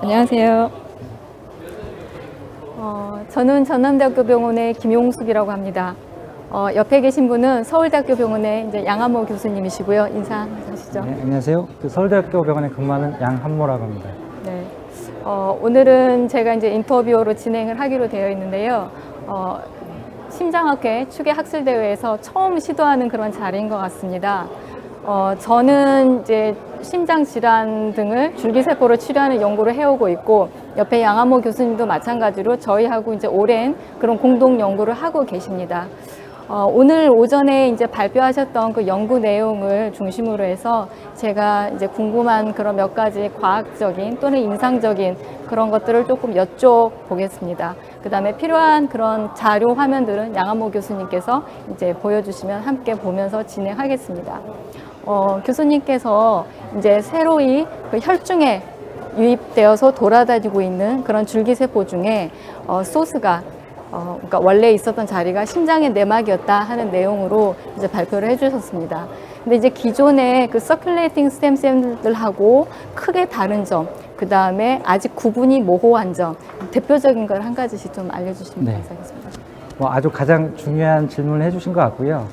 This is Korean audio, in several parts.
안녕하세요. 저는 전남대학교 병원의 김용숙이라고 합니다. 옆에 계신 분은 서울대학교 병원의 이제 양한모 교수님이시고요. 인사하시죠. 네, 안녕하세요. 서울대학교 병원에 근무하는 양한모라고 합니다. 네. 오늘은 제가 이제 인터뷰로 진행을 하기로 되어 있는데요. 심장학회 추계학술대회에서 처음 시도하는 그런 자리인 것 같습니다. 저는 이제 심장 질환 등을 줄기세포로 치료하는 연구를 해오고 있고, 옆에 양한모 교수님도 마찬가지로 저희하고 이제 오랜 그런 공동 연구를 하고 계십니다. 오늘 오전에 이제 발표하셨던 그 연구 내용을 중심으로 해서 제가 이제 궁금한 그런 몇 가지 과학적인 또는 임상적인 그런 것들을 조금 여쭤보겠습니다. 그 다음에 필요한 그런 자료 화면들은 양한모 교수님께서 이제 보여주시면 함께 보면서 진행하겠습니다. 교수님께서 이제 새로이 그 혈중에 유입되어서 돌아다니고 있는 그런 줄기세포 중에 소스가 그러니까 원래 있었던 자리가 심장의 내막이었다 하는 내용으로 이제 발표를 해주셨습니다. 근데 이제 기존의 그 서큘레이팅 스템셀들하고 크게 다른 점, 그 다음에 아직 구분이 모호한 점, 대표적인 걸 한 가지씩 좀 알려주시면 감사하겠습니다. 아주 가장 중요한 질문을 해주신 것 같고요.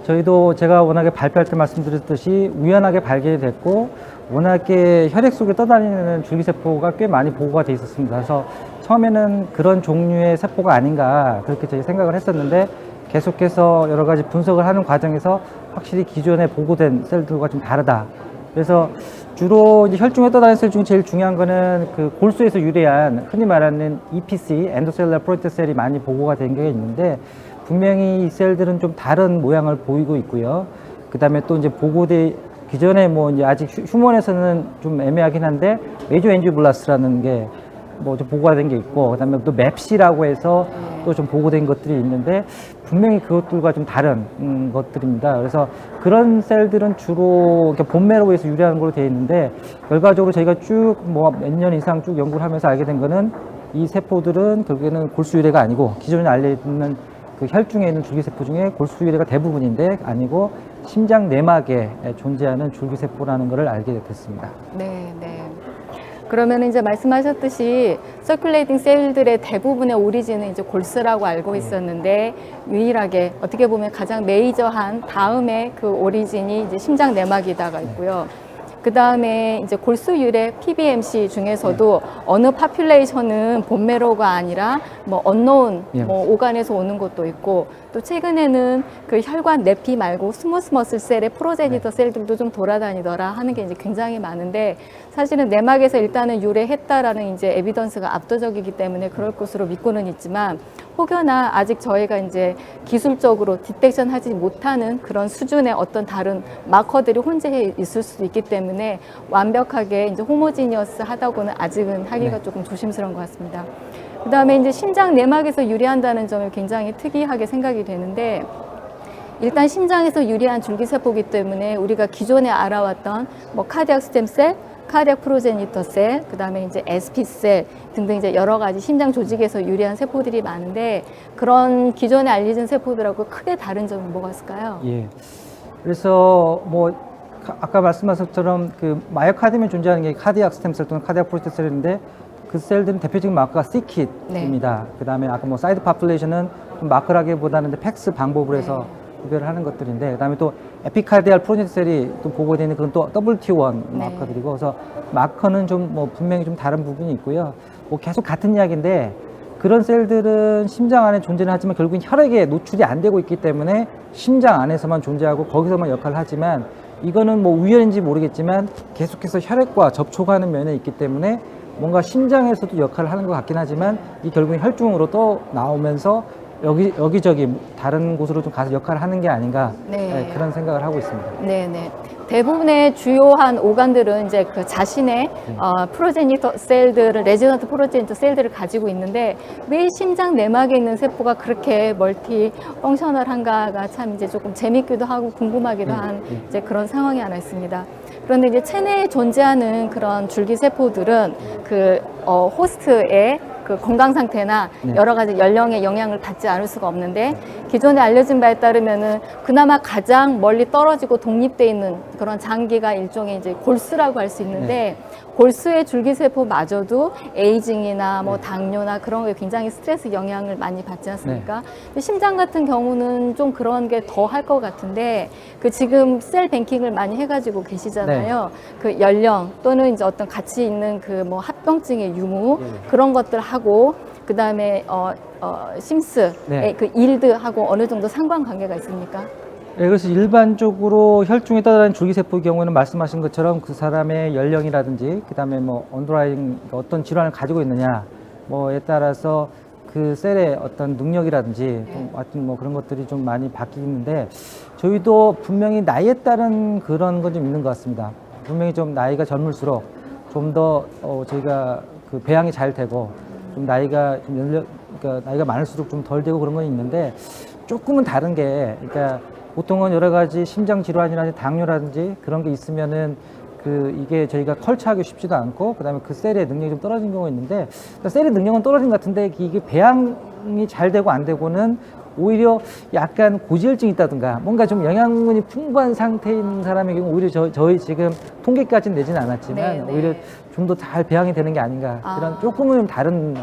저희도 제가 워낙에 발표할 때 말씀드렸듯이 우연하게 발견이 됐고 워낙에 혈액 속에 떠다니는 줄기세포가 꽤 많이 보고가 돼 있었습니다. 그래서 처음에는 그런 종류의 세포가 아닌가 그렇게 저희 생각을 했었는데 계속해서 여러 가지 분석을 하는 과정에서 확실히 기존에 보고된 셀들과 좀 다르다. 그래서 주로 이제 혈중에 떠다니는 셀 중에 제일 중요한 거는 그 골수에서 유래한 흔히 말하는 EPC, 엔도셀룰라 프로테인 셀이 많이 보고가 된 게 있는데 분명히 이 셀들은 좀 다른 모양을 보이고 있고요. 그 다음에 또 이제 보고돼 기존에 뭐 이제 아직 휴먼에서는 좀 애매하긴 한데 메이저 엔지오블라스라는 게 뭐 좀 보고가 된 게 있고, 그 다음에 또 맵시라고 해서 또 좀 보고된 것들이 있는데 분명히 그것들과 좀 다른 것들입니다. 그래서 그런 셀들은 주로 본메로에서 유래하는 걸로 되어 있는데 결과적으로 저희가 쭉 뭐 몇 년 이상 쭉 연구를 하면서 알게 된 거는 이 세포들은 결국에는 골수 유래가 아니고 기존에 알려있는 그 혈중에 있는 줄기세포 중에 골수 유래가 대부분인데 아니고 심장 내막에 존재하는 줄기세포라는 것을 알게 됐습니다. 네, 네. 그러면 이제 말씀하셨듯이 서큘레이팅 셀들의 대부분의 오리진은 이제 골수라고 알고 있었는데 유일하게 어떻게 보면 가장 메이저한 다음에 그 오리진이 이제 심장 내막에다가 있고요. 그 다음에 이제 골수 유래 PBMC 중에서도 어느 파퓰레이션은 본메로가 아니라 뭐 언노운 뭐 오간에서 오는 것도 있고, 또 최근에는 그 혈관 내피 말고 스무스 머슬 셀의 프로제니터 셀들도 좀 돌아다니더라 하는 게 이제 굉장히 많은데, 사실은 내막에서 일단은 유래했다라는 이제 에비던스가 압도적이기 때문에 그럴 것으로 믿고는 있지만, 혹여나 아직 저희가 이제 기술적으로 디텍션 하지 못하는 그런 수준의 어떤 다른 마커들이 혼재해 있을 수도 있기 때문에 완벽하게 이제 호모지니어스 하다고는 아직은 하기가 조금 조심스러운 것 같습니다. 그 다음에 이제 심장 내막에서 유래한다는 점이 굉장히 특이하게 생각이 되는데, 일단 심장에서 유래한 줄기세포이기 때문에 우리가 기존에 알아왔던 뭐 카디악 스템셀, 카디악 프로제니터 셀, 그 다음에 이제 SP 셀 등등 이제 여러 가지 심장 조직에서 유래한 세포들이 많은데, 그런 기존에 알려진 세포들하고 크게 다른 점이 뭐가 있을까요? 예. 그래서 뭐 아까 말씀하신 것처럼 그 마이오카디움에 존재하는 게 카디악 스템셀 또는 카디악 프로테인 셀인데 그 셀들은 대표적인 마커가 c-KIT입니다. 그 다음에 아까 뭐 사이드 파퓰레이션은 마커라기보다는 팩스 방법으로 해서 구별을 하는 것들인데, 그 다음에 또 에피카디알 프로테인 셀이 또 보고되는 그건 또 WT1 마커들이고, 그래서 마커는 좀 뭐 분명히 좀 다른 부분이 있고요. 뭐 계속 같은 이야기인데 그런 셀들은 심장 안에 존재는 하지만 결국은 혈액에 노출이 안 되고 있기 때문에 심장 안에서만 존재하고 거기서만 역할을 하지만, 이거는 뭐 우연인지 모르겠지만 계속해서 혈액과 접촉하는 면에 있기 때문에 뭔가 심장에서도 역할을 하는 것 같긴 하지만 이 결국은 혈중으로 또 나오면서 여기저기 다른 곳으로 좀 가서 역할을 하는 게 아닌가 그런 생각을 하고 있습니다. 네네. 대부분의 주요한 오간들은 이제 그 자신의 프로제니터 셀들을, 레지던트 프로제니터 셀들을 가지고 있는데 왜 심장 내막에 있는 세포가 그렇게 멀티 펑셔널한가가 참 이제 조금 재밌기도 하고 궁금하기도 한 이제 그런 상황이 하나 있습니다. 그런데 이제 체내에 존재하는 그런 줄기세포들은 그 호스트의 그 건강 상태나 여러 가지 연령의 영향을 받지 않을 수가 없는데, 기존에 알려진 바에 따르면은 그나마 가장 멀리 떨어지고 독립돼 있는 그런 장기가 일종의 이제 골수라고 할 수 있는데 골수의 줄기세포마저도 에이징이나 뭐 당뇨나 그런 거에 굉장히 스트레스 영향을 많이 받지 않습니까? 근데 심장 같은 경우는 좀 그런 게 더 할 것 같은데 그 지금 셀 뱅킹을 많이 해가지고 계시잖아요. 그 연령 또는 이제 어떤 같이 있는 그 뭐 합병증의 유무 그런 것들 하고 그 다음에 심스 그 일드하고 어느 정도 상관관계가 있습니까? 네, 그래서 일반적으로 혈중에 떠다니는 줄기세포의 경우에는 말씀하신 것처럼 그 사람의 연령이라든지 그다음에 뭐 언더라인 어떤 질환을 가지고 있느냐 뭐에 따라서 그 셀의 어떤 능력이라든지 하여튼 뭐 그런 것들이 좀 많이 바뀌는데 저희도 분명히 나이에 따른 그런 건 좀 있는 것 같습니다. 분명히 좀 나이가 젊을수록 좀 더 저희가 그 배양이 잘 되고 좀 나이가 좀 그러니까 나이가 많을수록 좀 덜 되고 그런 건 있는데 조금은 다른 게 그러니까 보통은 여러 가지 심장 질환이라든지 당뇨라든지 그런 게 있으면은 이게 저희가 컬처하기 쉽지도 않고 그다음에 그 셀의 능력이 좀 떨어진 경우가 있는데 그러니까 셀의 능력은 떨어진 것 같은데 이게 배양이 잘 되고 안 되고는 오히려 약간 고지혈증이 있다든가 뭔가 좀 영양분이 풍부한 상태인 사람의 경우 오히려 저희 지금 통계까지는 내지는 않았지만 오히려 좀 더 잘 배양이 되는 게 아닌가 그런 조금은 좀 다른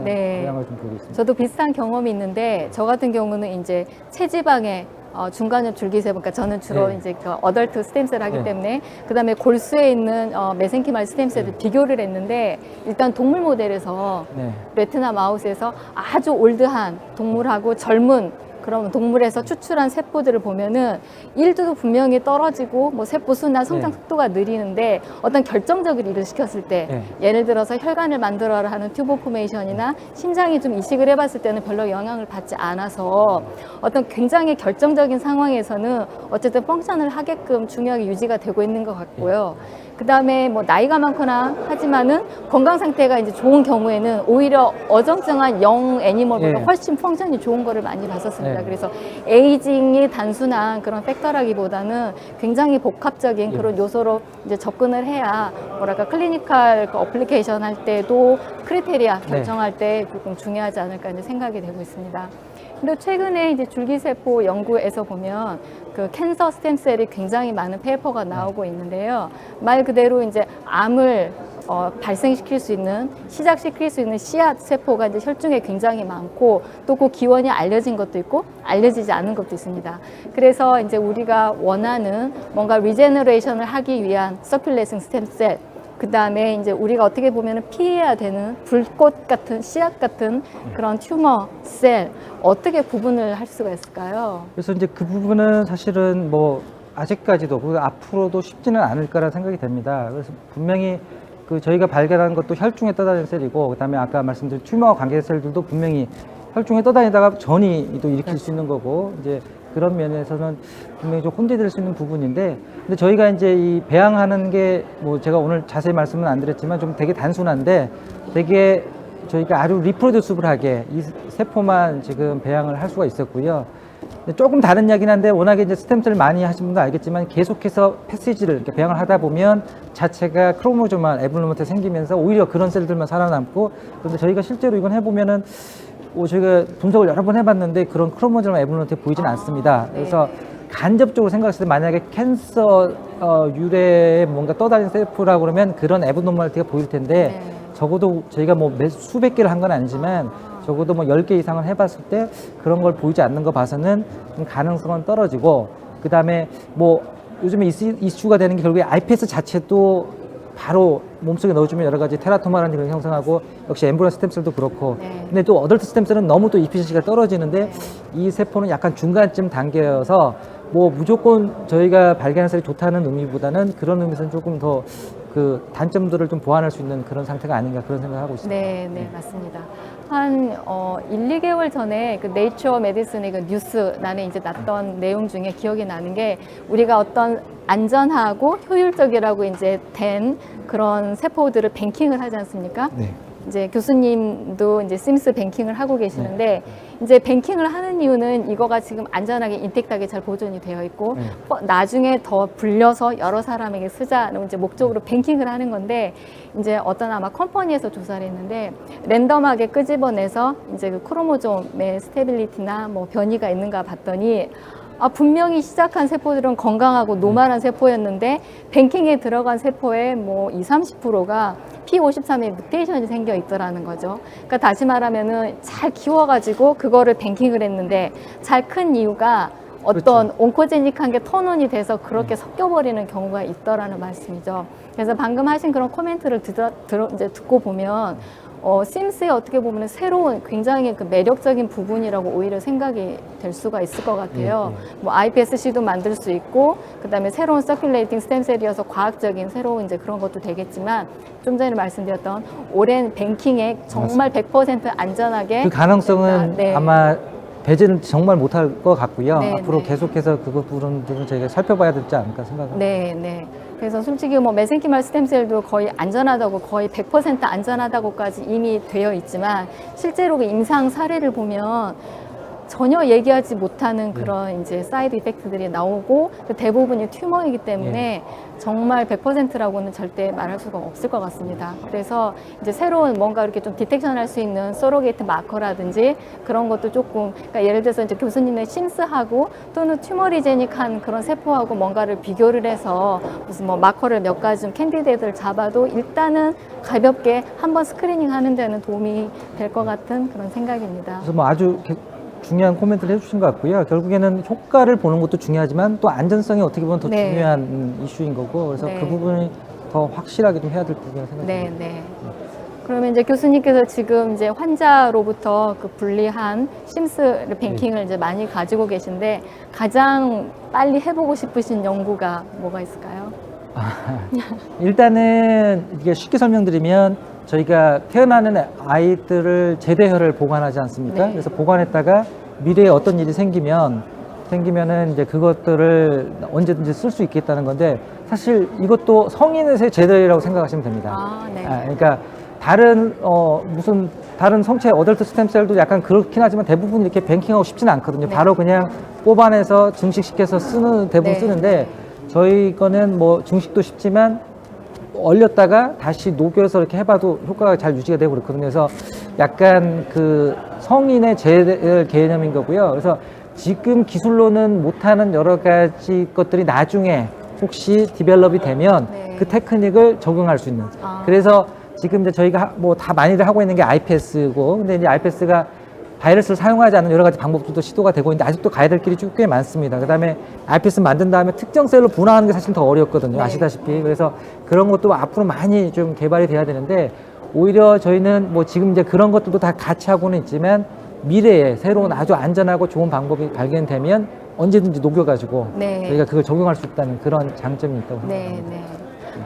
영향을 좀 보고 있습니다. 저도 비슷한 경험이 있는데 저 같은 경우는 이제 체지방에 중간엽 줄기세포, 그러니까 저는 주로 이제 그 어덜트 스템셀 하기 때문에 그다음에 골수에 있는 메센키말 스템셀을 비교를 했는데 일단 동물 모델에서 레트나 마우스에서 아주 올드한 동물하고 젊은 그런 동물에서 추출한 세포들을 보면은 일도도 분명히 떨어지고 뭐 세포 수나 성장 속도가 느리는데 어떤 결정적인 일을 시켰을 때 예를 들어서 혈관을 만들어라 하는 튜브 포메이션이나 심장이 좀 이식을 해봤을 때는 별로 영향을 받지 않아서 어떤 굉장히 결정적인 상황에서는 어쨌든 펑션을 하게끔 중요하게 유지가 되고 있는 것 같고요. 그 다음에 뭐 나이가 많거나 하지만은 건강 상태가 이제 좋은 경우에는 오히려 어정쩡한 영 애니멀보다 훨씬 펑션이 좋은 거를 많이 봤었습니다. 그래서 에이징이 단순한 그런 팩터라기보다는 굉장히 복합적인 그런 요소로 이제 접근을 해야 뭐랄까 클리니컬 그 어플리케이션 할 때도 크리테리아 결정할 때 조금 중요하지 않을까 이제 생각이 되고 있습니다. 근데 최근에 이제 줄기세포 연구에서 보면 그 캔서 스템셀이 굉장히 많은 페이퍼가 나오고 있는데요. 말 그대로 이제 암을 발생시킬 수 있는, 시작시킬 수 있는 씨앗 세포가 이제 혈중에 굉장히 많고 또 그 기원이 알려진 것도 있고 알려지지 않은 것도 있습니다. 그래서 이제 우리가 원하는 뭔가 리제너레이션을 하기 위한 서큘레이팅 스템셀, 그 다음에 이제 우리가 어떻게 보면 피해야 되는 불꽃 같은 씨앗 같은 그런 튜머 셀 어떻게 구분을 할 수가 있을까요? 그래서 이제 그 부분은 사실은 뭐 아직까지도 그리고 앞으로도 쉽지는 않을 거라 생각이 됩니다. 그래서 분명히 그 저희가 발견한 것도 혈중에 떠다니는 셀이고 그다음에 아까 말씀드린 튜머와 관계 셀들도 분명히 혈중에 떠다니다가 전이 또 일으킬 수 있는 거고 이제 그런 면에서는 분명히 좀 혼재될 수 있는 부분인데 근데 저희가 이제 이 배양하는 게 뭐 제가 오늘 자세히 말씀은 안 드렸지만 좀 되게 단순한데 되게 저희가 아주 리프로듀스블하게 이 세포만 지금 배양을 할 수가 있었고요. 조금 다른 이야기긴 한데 워낙에 이제 스템셀을 많이 하신 분도 알겠지만 계속해서 패시지를 이렇게 배양을 하다 보면 자체가 크로모조만 애블노먼트 생기면서 오히려 그런 셀들만 살아남고 그런데 저희가 실제로 이건 해보면은 저희가 분석을 여러 번 해봤는데 그런 크로모조만 애블노먼트 보이진 않습니다. 그래서 간접적으로 생각했을 때 만약에 캔서 유래에 뭔가 떠다니는 세포라고 그러면 그런 애블노멀티가 보일 텐데 적어도 저희가 뭐 수백 개를 한 건 아니지만 적어도 뭐 10개 이상을 해봤을 때 그런 걸 보이지 않는 거 봐서는 좀 가능성은 떨어지고 그 다음에 뭐 요즘에 이슈가 되는 게 결국에 iPS 자체도 바로 몸속에 넣어주면 여러 가지 테라토마라는 걸 형성하고 역시 엠브리오 스템셀도 그렇고 근데 또 어덜트 스템셀은 너무 또 이피션시가 떨어지는데 이 세포는 약간 중간쯤 단계여서 뭐 무조건 저희가 발견한 셀이 좋다는 의미보다는 그런 의미에서는 조금 더 그 단점들을 좀 보완할 수 있는 그런 상태가 아닌가 그런 생각을 하고 있습니다. 네, 맞습니다. 한 1, 2개월 전에 그 네이처 메디슨의 그 뉴스 나는 이제 났던 내용 중에 기억이 나는 게 우리가 어떤 안전하고 효율적이라고 이제 된 그런 세포들을 뱅킹을 하지 않습니까? 이제 교수님도 이제 심스 뱅킹을 하고 계시는데 이제 뱅킹을 하는 이유는 이거가 지금 안전하게 인텍트하게 잘 보존이 되어 있고 나중에 더 불려서 여러 사람에게 쓰자는 이제 목적으로 뱅킹을 하는 건데 이제 어떤 아마 컴퍼니에서 조사를 했는데 랜덤하게 끄집어내서 이제 그 크로모솜의 스테빌리티나 뭐 변이가 있는가 봤더니 분명히 시작한 세포들은 건강하고 노멀한 세포였는데 뱅킹에 들어간 세포의 뭐 20-30%가 P53의 뮤테이션이 생겨 있더라는 거죠. 그러니까 다시 말하면은 잘 키워가지고 그거를 뱅킹을 했는데 잘 큰 이유가 어떤 온코제닉한 게 턴온이 돼서 그렇게 섞여버리는 경우가 있더라는 말씀이죠. 그래서 방금 하신 그런 코멘트를 이제 듣고 보면 심스의 어떻게 보면 새로운 굉장히 그 매력적인 부분이라고 오히려 생각이 될 수가 있을 것 같아요. 뭐 iPSC도 만들 수 있고, 그 다음에 새로운 서큘레이팅 스템셀이어서 과학적인 새로운 이제 그런 것도 되겠지만, 좀 전에 말씀드렸던 오랜 뱅킹에 정말 100% 안전하게 그 가능성은 네. 아마 배제는 정말 못할 것 같고요. 네, 앞으로 네. 계속해서 그 부분들은 저희가 살펴봐야 되지 않을까 생각합니다. 네, 네. 그래서 솔직히 뭐 메센키말 스템셀도 거의 안전하다고, 거의 100% 안전하다고까지 이미 되어 있지만 실제로 그 임상 사례를 보면 전혀 얘기하지 못하는 그런 이제 사이드 이펙트들이 나오고 그 대부분이 튜머이기 때문에 정말 100%라고는 절대 말할 수가 없을 것 같습니다. 그래서 이제 새로운 뭔가 이렇게 좀 디텍션 할 수 있는 서로게이트 마커라든지 그런 것도 조금, 그러니까 예를 들어서 이제 교수님의 심스하고 또는 튜머리제닉한 그런 세포하고 뭔가를 비교를 해서 무슨 뭐 마커를 몇 가지 좀 캔디데이트를 잡아도 일단은 가볍게 한번 스크리닝 하는 데는 도움이 될 것 같은 그런 생각입니다. 그래서 뭐 아주 중요한 코멘트를 해주신 것 같고요. 결국에는 효과를 보는 것도 중요하지만 또 안전성이 어떻게 보면 더 네. 중요한 이슈인 거고, 그래서 네. 그 부분이 더 확실하게 좀 해야 될 부분이라고 생각합니다. 네, 네. 그러면 이제 교수님께서 지금 이제 환자로부터 그 분리한 심스 뱅킹을 이제 많이 가지고 계신데 가장 빨리 해보고 싶으신 연구가 뭐가 있을까요? 일단은 이게 쉽게 설명드리면 저희가 태어나는 아이들을 제대혈을 보관하지 않습니까? 네. 그래서 보관했다가 미래에 어떤 일이 생기면은 이제 그것들을 언제든지 쓸 수 있겠다는 건데, 사실 이것도 성인의 제대혈이라고 생각하시면 됩니다. 네. 그러니까 다른 무슨 다른 성체 어덜트 스템셀도 약간 그렇긴 하지만 대부분 이렇게 뱅킹하고 싶지는 않거든요. 네. 바로 그냥 뽑아내서 증식시켜서 대부분 네. 쓰는데, 저희 거는 뭐 증식도 쉽지만 얼렸다가 다시 녹여서 이렇게 해봐도 효과가 잘 유지가 되고 그렇거든요. 그래서 약간 그 성인의 제대혈 개념인 거고요. 그래서 지금 기술로는 못하는 여러 가지 것들이 나중에 혹시 디벨롭이 되면 네. 그 테크닉을 적용할 수 있는. 그래서 지금 이제 저희가 뭐 다 많이들 하고 있는 게 iPS고, 근데 이제 iPS가 바이러스를 사용하지 않는 여러 가지 방법들도 시도가 되고 있는데 아직도 가야 될 길이 꽤 많습니다. 그 다음에 iPS 만든 다음에 특정 셀로 분화하는 게 사실 더 어렵거든요. 네. 아시다시피. 그래서 그런 것도 앞으로 많이 좀 개발이 돼야 되는데, 오히려 저희는 뭐 지금 이제 그런 것들도 다 같이 하고는 있지만 미래에 새로운 아주 안전하고 좋은 방법이 발견되면 언제든지 녹여가지고 네. 저희가 그걸 적용할 수 있다는 그런 장점이 있다고 생각합니다. 네, 네.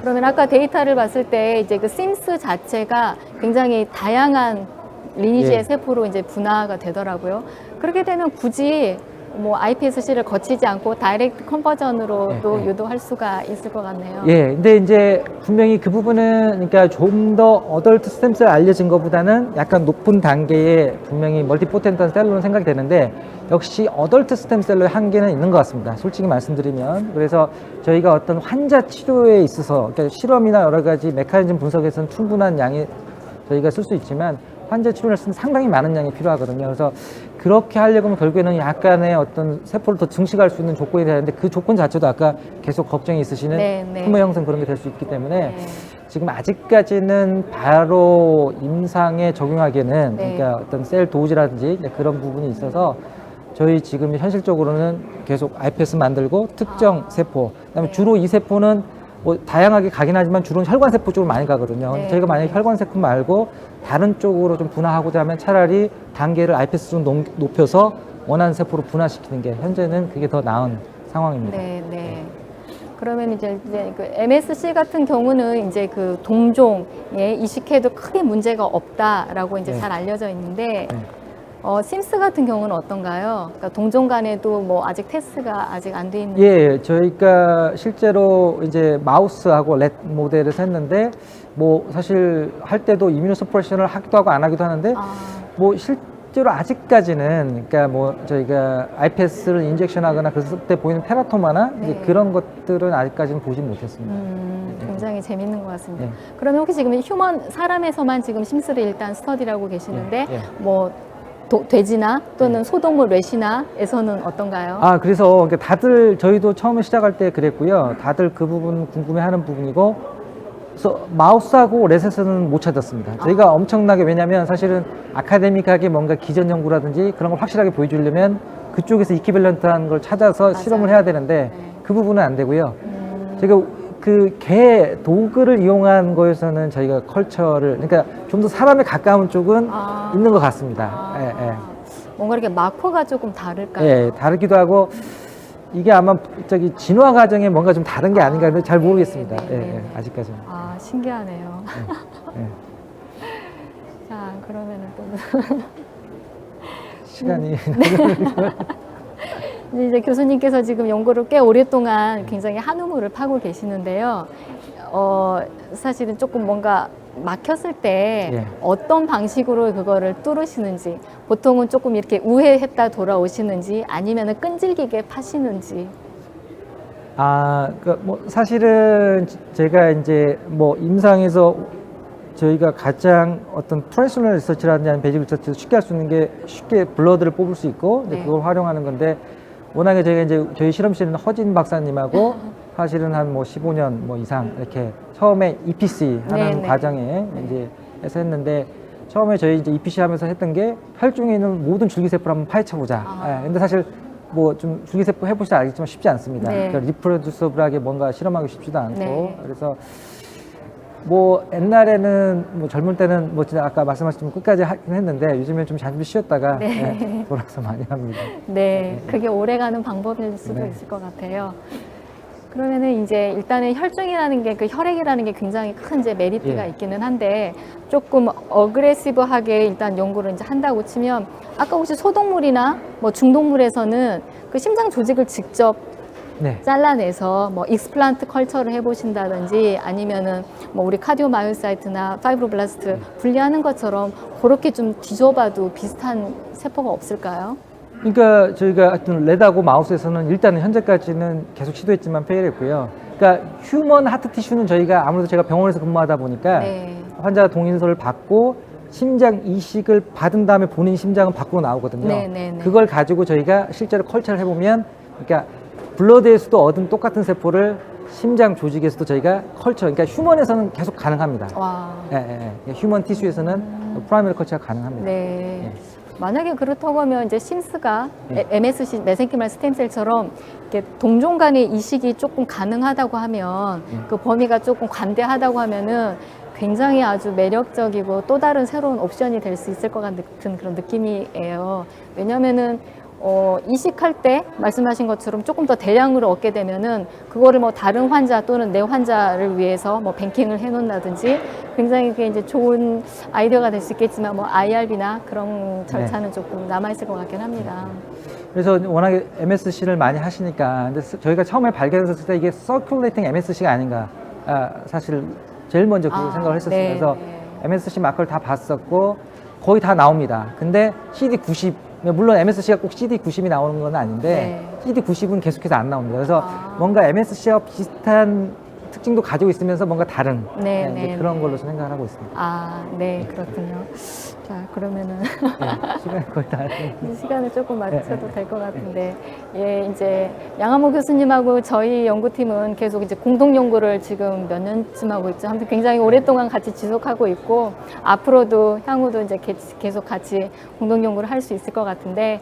그러면 아까 데이터를 봤을 때 이제 그 심스 자체가 굉장히 다양한 리니지의 예. 세포로 이제 분화가 되더라고요. 그렇게 되면 굳이 뭐 iPSC를 거치지 않고 다이렉트 컨버전으로도 예. 유도할 수가 있을 것 같네요. 예, 근데 이제 분명히 그 부분은 그러니까 좀 더 어덜트 스템셀 알려진 것보다는 약간 높은 단계의 분명히 멀티포텐트한 셀로는 생각이 되는데, 역시 어덜트 스템셀로의 한계는 있는 것 같습니다. 솔직히 말씀드리면. 그래서 저희가 어떤 환자 치료에 있어서 그러니까 실험이나 여러 가지 메커니즘 분석에서는 충분한 양이 저희가 쓸 수 있지만 환자 치료를 쓰는 상당히 많은 양이 필요하거든요. 그래서 그렇게 하려고 하면 결국에는 약간의 어떤 세포를 더 증식할 수 있는 조건이 돼야 되는데, 그 조건 자체도 아까 계속 걱정이 있으시는 네, 네. 튜머 형성 그런 게 될 수 있기 때문에 네. 지금 아직까지는 바로 임상에 적용하기에는 네. 그러니까 어떤 셀 도우지라든지 이제 그런 부분이 있어서 저희 지금 현실적으로는 계속 iPS 만들고 특정 세포, 그다음에 네. 주로 이 세포는 뭐 다양하게 가긴 하지만 주로는 혈관 세포 쪽으로 많이 가거든요. 네. 저희가 만약에 혈관 세포 말고 다른 쪽으로 좀 분화하고자 하면 차라리 단계를 iPS 좀 높여서 원하는 세포로 분화시키는 게 현재는 그게 더 나은 상황입니다. 네, 네. 그러면 이제 그 MSC 같은 경우는 이제 그 동종에 이식해도 크게 문제가 없다라고 이제 네. 잘 알려져 있는데, 네. 심스 같은 경우는 어떤가요? 그러니까 동종 간에도 뭐 아직 테스트가 아직 안 돼 있는. 예, 저희가 실제로 이제 마우스하고 렛 모델에서 했는데, 뭐 사실 할 때도 이뮤노 서프레션을 하기도 하고 안 하기도 하는데, 뭐 실제로 아직까지는 그러니까 뭐 저희가 iPS를 인젝션하거나 그랬을 때 보이는 테라토마나 네. 이제 그런 것들은 아직까지는 보진 못했습니다. 굉장히 재밌는 것 같습니다. 네. 그러면 혹시 지금 사람에서만 지금 심스를 일단 스터디라고 계시는데, 예, 예. 뭐 돼지나 또는 소동물 레시나에서는 어떤가요? 그래서 그러니까 다들 저희도 처음에 시작할 때 그랬고요. 다들 그 부분 궁금해하는 부분이고, 그래서 마우스하고 렛에서는 못 찾았습니다. 저희가 엄청나게, 왜냐하면 사실은 아카데믹하게 뭔가 기전 연구라든지 그런 걸 확실하게 보여주려면 그쪽에서 이퀴밸런트한 걸 찾아서 맞아요. 실험을 해야 되는데 네. 그 부분은 안 되고요. 저희가 그 개 도구를 이용한 거에서는 저희가 컬처를, 그러니까 좀 더 사람에 가까운 쪽은 있는 것 같습니다. 예, 예. 뭔가 이렇게 마커가 조금 다를까요? 예, 다르기도 하고 이게 아마 저기 진화 과정에 뭔가 좀 다른 게 아닌가 근데 잘 모르겠습니다. 네, 네, 예, 네, 예, 네. 아직까지는. 신기하네요. 예. 자, 그러면은 또 시간이 이제 교수님께서 지금 연구를 꽤 오랫동안 굉장히 한 우물을 파고 계시는데요. 사실은 조금 뭔가 막혔을 때 예. 어떤 방식으로 그거를 뚫으시는지, 보통은 조금 이렇게 우회했다 돌아오시는지 아니면은 끈질기게 파시는지. 뭐 사실은 제가 이제 뭐 임상에서 저희가 가장 어떤 프로페셔널 리서치라든지 베이직 리서치를 쉽게 할 수 있는 게 쉽게 블러드를 뽑을 수 있고 이제 네. 그걸 활용하는 건데, 워낙에 저희가 이제 저희 실험실은 허진 박사님하고 사실은 한 뭐 15년 뭐 이상 이렇게 처음에 EPC 하는 네, 네. 과정에 이제 해서 했는데, 처음에 저희 이제 EPC 하면서 했던 게 혈중에 있는 모든 줄기세포를 한번 파헤쳐 보자. 예, 근데 사실 뭐 좀 줄기세포 해보시다 알겠지만 쉽지 않습니다. 네. 그러니까 리프로듀서블하게 뭔가 실험하기 쉽지도 않고. 네. 그래서 뭐 옛날에는 뭐 젊을 때는 뭐 진짜 아까 말씀하신 끝까지 하긴 했는데, 요즘엔 좀 잠시 쉬었다가 네. 예, 돌아서 많이 합니다. 네, 그게 오래가는 방법일 수도 네. 있을 것 같아요. 그러면은 이제 일단은 혈중이라는 게, 그 혈액이라는 게 굉장히 큰 이제 메리트가 예. 있기는 한데, 조금 어그레시브하게 일단 연구를 이제 한다고 치면, 아까 혹시 소동물이나 뭐 중동물에서는 그 심장 조직을 직접 네. 잘라내서 뭐 익스플란트 컬처를 해보신다든지, 아니면은 뭐 우리 카디오마요사이트나 파이브로블라스트 분리하는 것처럼 그렇게 좀 뒤져봐도 비슷한 세포가 없을까요? 그러니까 저희가 하여튼 렛하고 마우스에서는 일단은 현재까지는 계속 시도했지만 페일했고요. 그러니까 휴먼 하트 티슈는 저희가 아무래도 제가 병원에서 근무하다 보니까 네. 환자 동인서를 받고 심장 이식을 받은 다음에 본인 심장은 밖으로 나오거든요. 네, 네, 네. 그걸 가지고 저희가 실제로 컬처를 해보면, 그러니까 블러드에서도 얻은 똑같은 세포를 심장 조직에서도 저희가 컬처, 그러니까 휴먼에서는 계속 가능합니다. 와. 예, 예, 예. 휴먼 티슈에서는 프라이머리 컬처가 가능합니다. 네. 예. 만약에 그렇다고 하면 이제 심스가 네. MSC 메센키말 스템셀처럼 이렇게 동종 간의 이식이 조금 가능하다고 하면, 그 범위가 조금 관대하다고 하면은 굉장히 아주 매력적이고 또 다른 새로운 옵션이 될 수 있을 것 같은 그런 느낌이에요. 왜냐면은 이식할 때 말씀하신 것처럼 조금 더 대량으로 얻게 되면은 그거를 뭐 다른 환자 또는 내 환자를 위해서 뭐 뱅킹을 해놓는다든지 굉장히 그게 이제 좋은 아이디어가 될 수 있겠지만, 뭐 IRB나 그런 절차는 조금 남아있을 것 같긴 합니다. 그래서 워낙에 MSC를 많이 하시니까, 근데 저희가 처음에 발견했을 때 이게 서큘레이팅 MSC가 아닌가, 사실 제일 먼저 그 생각을 했었어요. 네, 그래서 네. MSC 마커를 다 봤었고 거의 다 나옵니다. 근데 CD90, 물론 MSC가 꼭 CD90이 나오는 건 아닌데 CD90은 계속해서 안 나옵니다. 그래서 뭔가 MSC와 비슷한 특징도 가지고 있으면서 뭔가 다른 네, 이제 네, 그런 네. 걸로 생각을 하고 있습니다. 네, 그렇군요. 자, 그러면은 네, 시간이 거의 다 이제 시간을 조금 맞춰도 될 것 같은데, 예, 이제 양한모 교수님하고 저희 연구팀은 계속 이제 공동 연구를 지금 몇 년쯤 하고 있죠. 아무튼 굉장히 오랫동안 같이 지속하고 있고, 앞으로도 향후도 이제 계속 같이 공동 연구를 할 수 있을 것 같은데,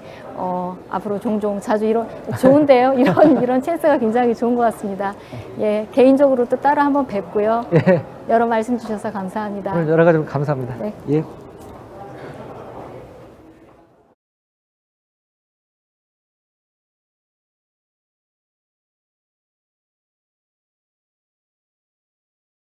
앞으로 종종 자주 좋은데요. 이런 찬스가 굉장히 좋은 것 같습니다. 예, 개인적으로 또 따로 한번 뵙고요. 예, 여러 말씀 주셔서 감사합니다. 오늘 여러 가지 감사합니다. 네. 예.